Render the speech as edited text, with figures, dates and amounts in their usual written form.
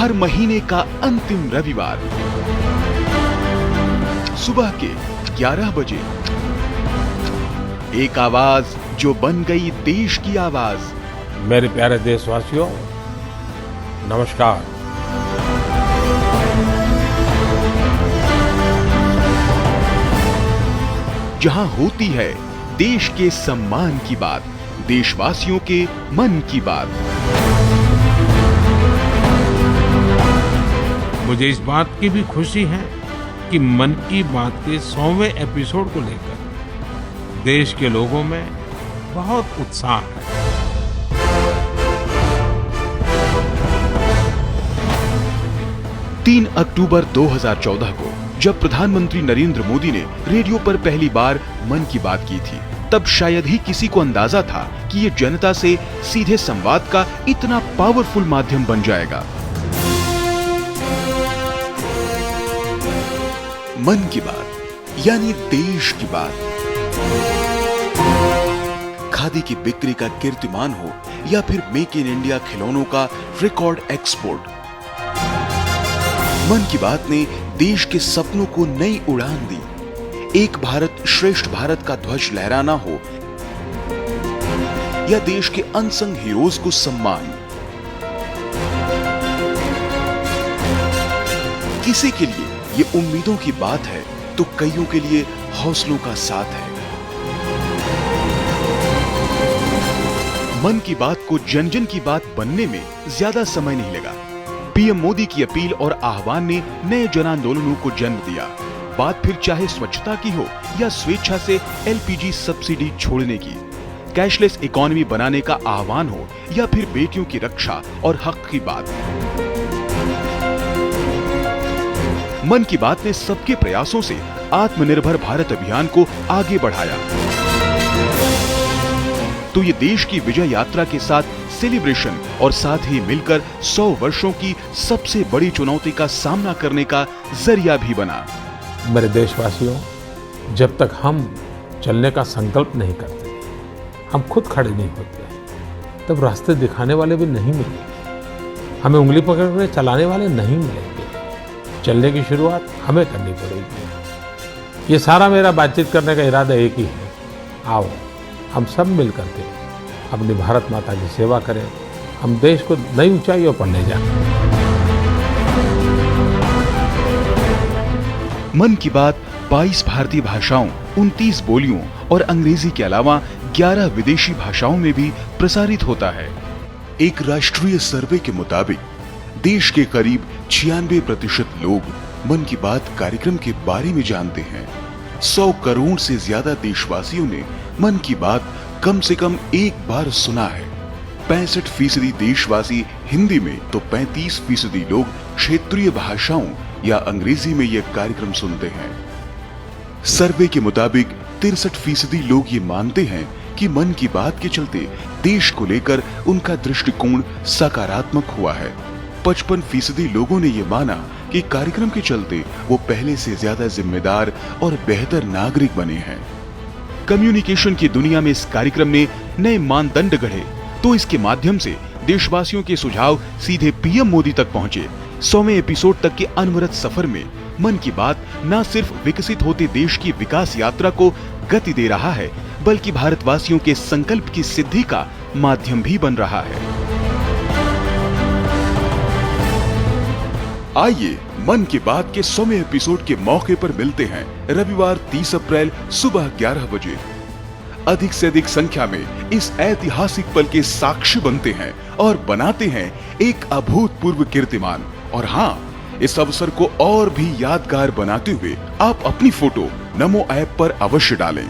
हर महीने का अंतिम रविवार सुबह के 11 बजे एक आवाज जो बन गई देश की आवाज। मेरे प्यारे देशवासियों, नमस्कार। जहां होती है देश के सम्मान की बात, देशवासियों के मन की बात। मुझे इस बात की भी खुशी है कि मन की बात के 100वें एपिसोड को लेकर देश के लोगों में बहुत उत्साह है। तीन अक्टूबर 2014 को जब प्रधानमंत्री नरेंद्र मोदी ने रेडियो पर पहली बार मन की बात की थी, तब शायद ही किसी को अंदाजा था कि ये जनता से सीधे संवाद का इतना पावरफुल माध्यम बन जाएगा। मन की बात यानी देश की बात। खादी की बिक्री का कीर्तिमान हो या फिर मेक इन इंडिया खिलौनों का रिकॉर्ड एक्सपोर्ट, मन की बात ने देश के सपनों को नई उड़ान दी। एक भारत श्रेष्ठ भारत का ध्वज लहराना हो या देश के अनसंग हीरोज को सम्मान, किसी के लिए ये उम्मीदों की बात है तो कईयों के लिए हौसलों का साथ है। मन की बात को जन जन की बात बनने में ज्यादा समय नहीं लगा। पीएम मोदी की अपील और आह्वान ने नए जन आंदोलनों को जन्म दिया। बात फिर चाहे स्वच्छता की हो या स्वेच्छा से एलपीजी सब्सिडी छोड़ने की, कैशलेस इकोनॉमी बनाने का आह्वान हो या फिर बेटियों की रक्षा और हक की बात। मन की बात ने सबके प्रयासों से आत्मनिर्भर भारत अभियान को आगे बढ़ाया। तो ये देश की विजय यात्रा के साथ सेलिब्रेशन और साथ ही मिलकर 100 वर्षों की सबसे बड़ी चुनौती का सामना करने का जरिया भी बना। मेरे देशवासियों, जब तक हम चलने का संकल्प नहीं करते, हम खुद खड़े नहीं होते, तब रास्ते दिखाने वाले भी नहीं मिलेंगे, हमें उंगली पकड़ कर चलाने वाले नहीं मिलेंगे। चलने की शुरुआत हमें करनी पड़ेगी। ये सारा मेरा बातचीत करने का इरादा एक ही है, आओ हम सब मिल करके अपनी भारत माता की सेवा करें, हम देश को नई ऊंचाइयों पर ले जाएं। मन की बात 22 भारतीय भाषाओं, 29 बोलियों और अंग्रेजी के अलावा 11 विदेशी भाषाओं में भी प्रसारित होता है। एक राष्ट्रीय सर्वे के मुताबिक देश के करीब 96% लोग मन की बात कार्यक्रम के बारे में जानते हैं। 100 करोड़ से ज्यादा देशवासियों ने मन की बात कम से कम एक बार सुना है। 65% देशवासी हिंदी में तो 35% लोग क्षेत्रीय भाषाओं या अंग्रेजी में यह कार्यक्रम सुनते हैं। सर्वे के मुताबिक 63% लोग ये मानते हैं कि मन की बात के चलते देश को लेकर उनका दृष्टिकोण सकारात्मक हुआ है। 55% लोगों ने यह माना कि कार्यक्रम के चलते वो पहले से ज्यादा जिम्मेदार और बेहतर नागरिक बने हैं। कम्युनिकेशन की दुनिया में इस कार्यक्रम ने नए मानदंड गढ़े, तो इसके माध्यम से देशवासियों के सुझाव सीधे पीएम मोदी तक पहुंचे। 100वें एपिसोड तक के अनवरत सफर में मन की बात न सिर्फ विकसित होते देश की विकास यात्रा को गति दे रहा है, बल्कि भारतवासियों के संकल्प की सिद्धि का माध्यम भी बन रहा है। आइए मन की बात के 100वें एपिसोड के मौके पर मिलते हैं रविवार 30 अप्रैल सुबह 11 बजे। अधिक से अधिक संख्या में इस ऐतिहासिक पल के साक्षी बनते हैं और बनाते हैं एक अभूतपूर्व कीर्तिमान। और हाँ, इस अवसर को और भी यादगार बनाते हुए आप अपनी फोटो नमो ऐप पर अवश्य डालें।